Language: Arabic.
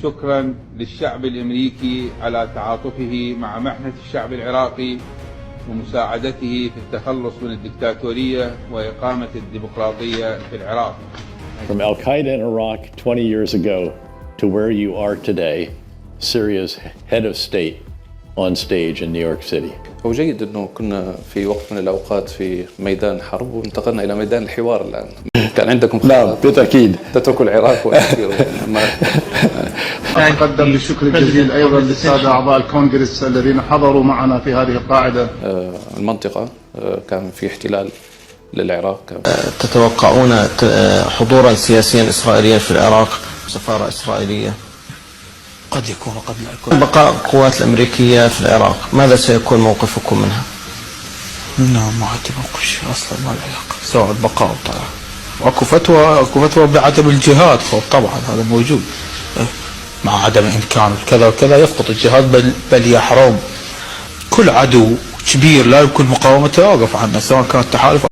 شكرا للشعب الأمريكي على تعاطفه مع محنة الشعب العراقي ومساعدته في التخلص من الدكتاتورية وإقامة الديمقراطية في العراق. From Al-Qaeda in Iraq 20 years ago to where you are today, Syria's head of state on stage in New York City. هو جيد أنه كنا في وقت من الأوقات في ميدان حرب وانتقلنا إلى ميدان الحوار الآن. كان عندكم نعم بالتأكيد تتركوا العراق أقدم بالشكر الجزيل أيضا للسادة أعضاء الكونغرس الذين حضروا معنا في هذه القاعدة. المنطقة كان في احتلال للعراق. تتوقعون حضورا سياسيا إسرائيليا في العراق، سفارة إسرائيلية؟ قد يكون وقد لا يكون. بقاء القوات الأمريكية في العراق، ماذا سيكون موقفكم منها؟ ما عندي موقف شيء أصلا، ما له علاقة، سواء البقاء أو الطلاق. أكو فتوى بعدم الجهاد، طبعا هذا موجود، مع عدم إمكان كذا وكذا يسقط الجهاد، بل يحرم كل عدو كبير لا يمكن مقاومته يوقف عنه، سواء كان تحالف